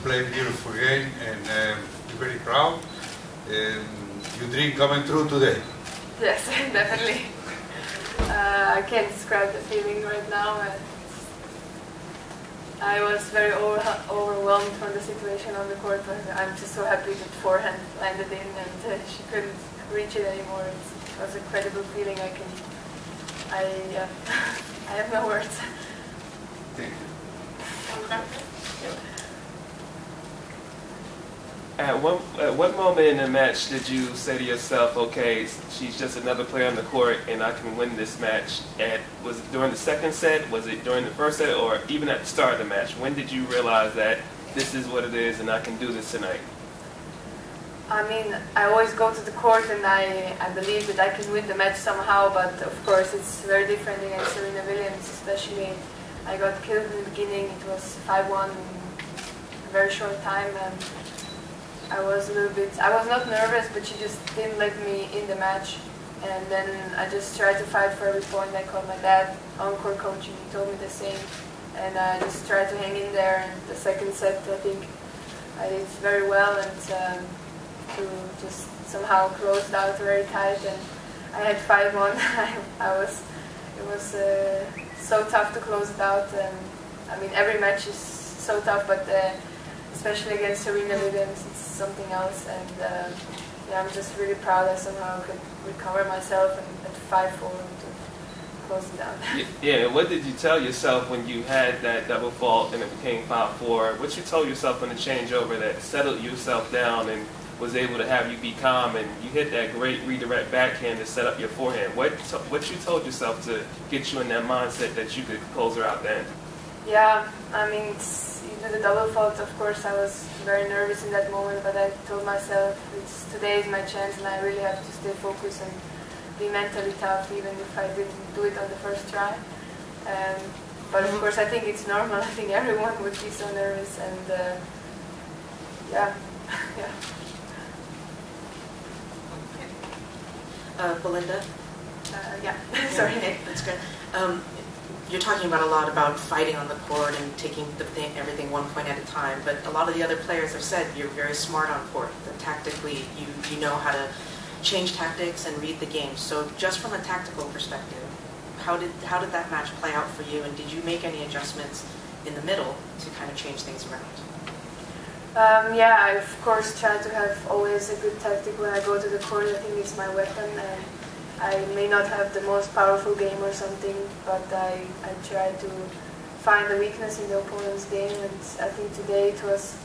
played a beautiful game, and you're very proud. Your dream coming true today. Yes, definitely. I can't describe the feeling right now. I was very overwhelmed from the situation on the court, but I'm just so happy that forehand landed in and she couldn't reach it anymore. It was an incredible feeling. I have no words. Thank you. At what moment in the match did you say to yourself, okay, she's just another player on the court and I can win this match? Was it during the second set? Was it during the first set? Or even at the start of the match? When did you realize that this is what it is and I can do this tonight? I mean, I always go to the court and I believe that I can win the match somehow, but of course it's very different against Serena Williams, especially I got killed in the beginning. It was 5-1 in a very short time, and I was not nervous, but she just didn't let me in the match. And then I just tried to fight for every point. I called my dad on court coaching, he told me the same. And I just tried to hang in there. And the second set, I think I did very well, and to just somehow close it out very tight. And I had 5-1. It was so tough to close it out. And I mean, every match is so tough, but especially against Serena Williams, it's something else. And yeah, I'm just really proud I somehow could recover myself and at 5-4 to close it down. Yeah, what did you tell yourself when you had that double fault and it became 5-4? What you told yourself in the changeover that settled yourself down and was able to have you be calm, and you hit that great redirect backhand to set up your forehand? What you told yourself to get you in that mindset that you could close her out then? Yeah, I mean, you do the double fault, of course I was very nervous in that moment, but I told myself today is my chance and I really have to stay focused and be mentally tough, even if I didn't do it on the first try. But of course I think it's normal. I think everyone would be so nervous, and yeah. Yeah. Belinda? Yeah, sorry. Okay, that's good. You're talking about a lot about fighting on the court and taking everything one point at a time, but a lot of the other players have said you're very smart on court, that tactically you know how to change tactics and read the game. So just from a tactical perspective, how did that match play out for you, and did you make any adjustments in the middle to kind of change things around? Yeah, I of course try to have always a good tactic when I go to the court. I think it's my weapon, and I may not have the most powerful game or something, but I try to find the weakness in the opponent's game, and I think today it was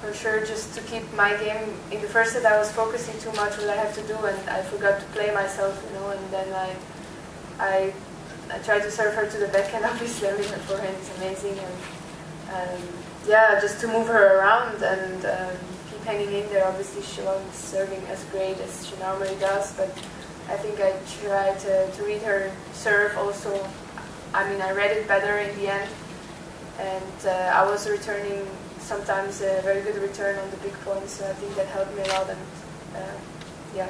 for sure just to keep my game. In the first set I was focusing too much what I have to do, and I forgot to play myself, you know, and then I tried to serve her to the backhand. Obviously, I mean, her forehand is amazing, and yeah, just to move her around and keep hanging in there. Obviously, she wasn't serving as great as she normally does, but I think I tried to read her serve also. I mean, I read it better in the end, and I was returning sometimes a very good return on the big points, so I think that helped me a lot, and yeah.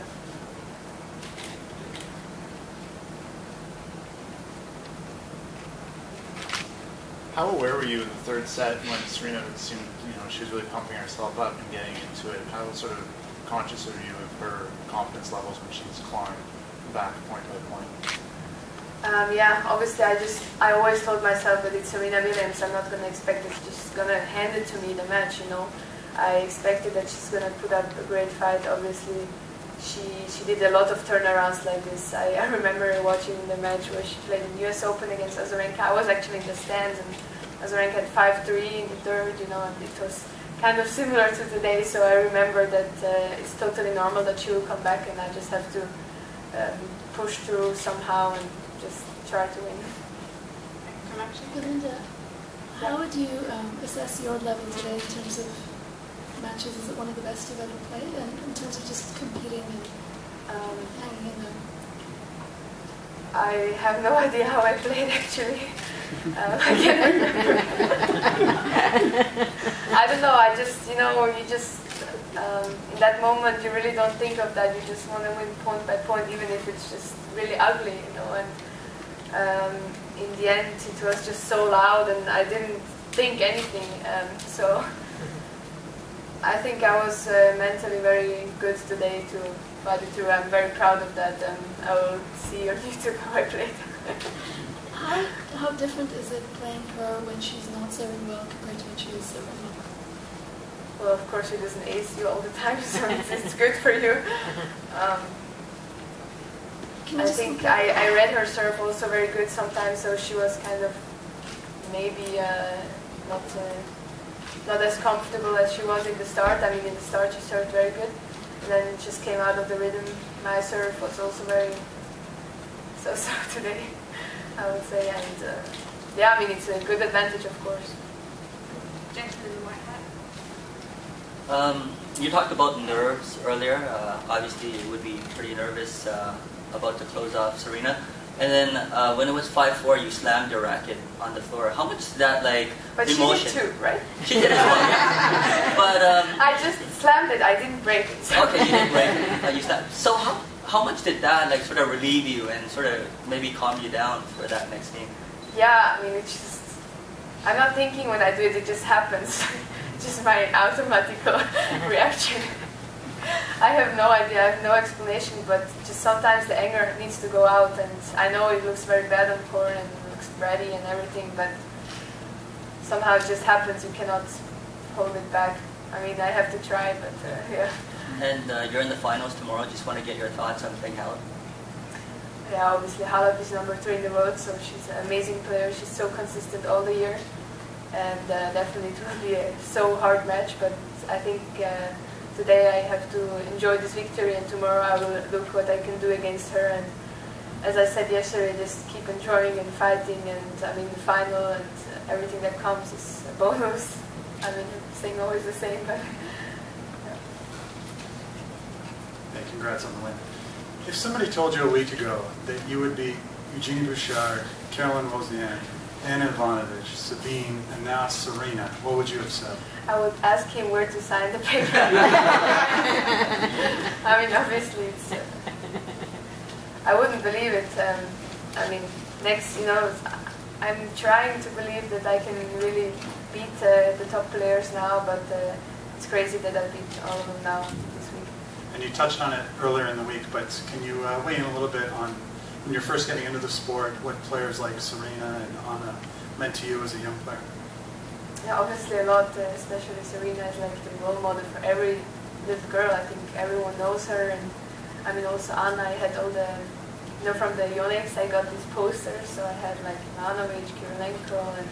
How aware were you in the third set when Serena seemed, she was really pumping herself up and getting into it? How sort of conscious are you of her confidence levels when she's clawing back point by point? Yeah, obviously I always told myself that it's Serena Williams. I'm not going to expect that she's going to hand it to me in the match, you know. I expected that she's going to put up a great fight. Obviously, she did a lot of turnarounds like this. I remember watching the match where she played in US Open against Azarenka. I was actually in the stands, and Azarenka had 5-3 in the third, you know, and it was kind of similar to today. So I remember that it's totally normal that she will come back, and I just have to push through somehow and just try to win. Belinda, how would you assess your level today in terms of matches? Is it one of the best you've ever played, and in terms of just competing and hanging in there? I have no idea how I played actually. I can't remember. I don't know, I just, in that moment you really don't think of that. You just want to win point by point, even if it's just really ugly, you know. And in the end it was just so loud and I didn't think anything. So I think I was mentally very good today to fight it through. I'm very proud of that, and I will see on YouTube how I played. How different is it playing her when she's not serving well compared to when she is serving well? Well, of course, she doesn't ace you all the time, so it's good for you. I think I read her serve also very good sometimes, so she was kind of maybe not as comfortable as she was in the start. I mean, in the start she served very good, and then it just came out of the rhythm. My serve was also very so-so today, I would say, and yeah, I mean, it's a good advantage, of course. Gentleman in the white hat. You talked about nerves earlier. Obviously, you would be pretty nervous about to close off Serena. And then when it was 5-4, you slammed your racket on the floor. How much did that, like, but emotion? She did too, right? She did as well. But I just slammed it. I didn't break it. So. Okay, you didn't break it. You slammed. So how much did that, like, sort of relieve you and sort of maybe calm you down for that next game? Yeah, I mean, it's just, I'm not thinking when I do it. It just happens. Just my automatic reaction. I have no idea, I have no explanation, but just sometimes the anger needs to go out, and I know it looks very bad on court and it looks bratty and everything, but somehow it just happens. You cannot hold it back. I mean, I have to try, but yeah. And you're in the finals tomorrow. Just want to get your thoughts on playing Halep. Yeah, obviously Halep is number 3 in the world, so she's an amazing player. She's so consistent all the year, and definitely it will be a so hard match, but I think today I have to enjoy this victory, and tomorrow I will look what I can do against her. And as I said yesterday, just keep enjoying and fighting, and I mean the final and everything that comes is a bonus. I mean, saying always the same, but yeah. Hey, congrats on the win. If somebody told you a week ago that you would be Eugenie Bouchard, Caroline Wozniak, Anna Ivanovic, Sabine, and now Serena, what would you have said? I would ask him where to sign the paper. I mean, obviously, it's, I wouldn't believe it. I mean, next, I'm trying to believe that I can really beat the top players now, but it's crazy that I beat all of them now this week. And you touched on it earlier in the week, but can you weigh in a little bit on when you're first getting into the sport, what players like Serena and Anna meant to you as a young player? Yeah, obviously a lot, especially Serena is like the role model for every little girl. I think everyone knows her, and I mean also Anna. I had all the, from the Yonex I got these posters, so I had like Ivanovic, Kirilenko, and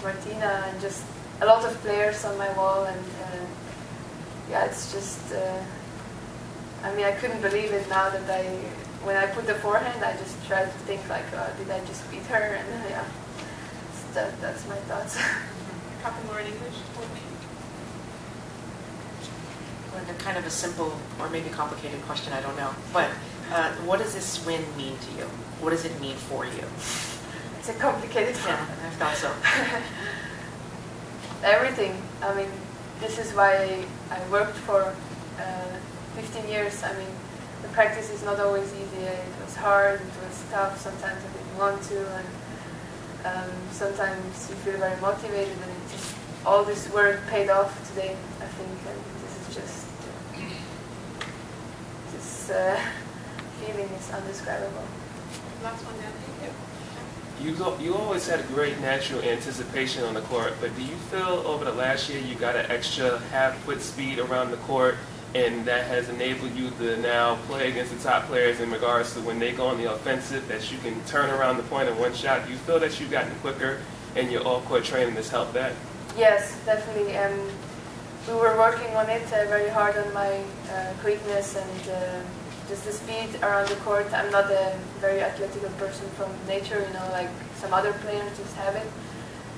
Martina, and just a lot of players on my wall, and yeah, it's just, I mean, I couldn't believe it now that when I put the forehand, I just tried to think like, did I just beat her? And yeah, that's my thoughts. A couple more in English. Well, kind of a simple or maybe complicated question, I don't know. But what does this win mean to you? What does it mean for you? It's a complicated one. Yeah, I thought so. Everything. I mean, this is why I worked for 15 years. I mean, the practice is not always easy. It was hard, it was tough. Sometimes I didn't want to, and sometimes you feel very motivated, and it just all this work paid off today, I think, and this is just this feeling is indescribable. Last one down here. You always had a great natural anticipation on the court, but do you feel over the last year you got an extra half-foot speed around the court, and that has enabled you to now play against the top players in regards to when they go on the offensive, that you can turn around the point in one shot? Do you feel that you've gotten quicker and your off-court training has helped that? Yes, definitely. We were working on it very hard on my quickness and just the speed around the court. I'm not a very athletic person from nature, like some other players just have it.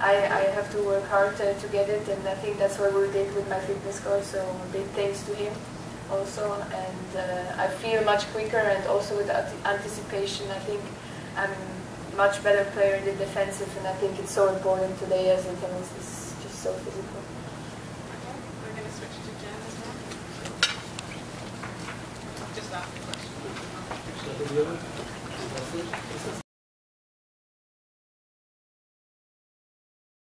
I have to work hard to get it, and I think that's what we did with my fitness coach, so big thanks to him also. And I feel much quicker, and also with anticipation, I think I'm a much better player in the defensive, and I think it's so important today as the tennis is just so physical. Okay, we're going to switch to Jen as well. Just ask the question.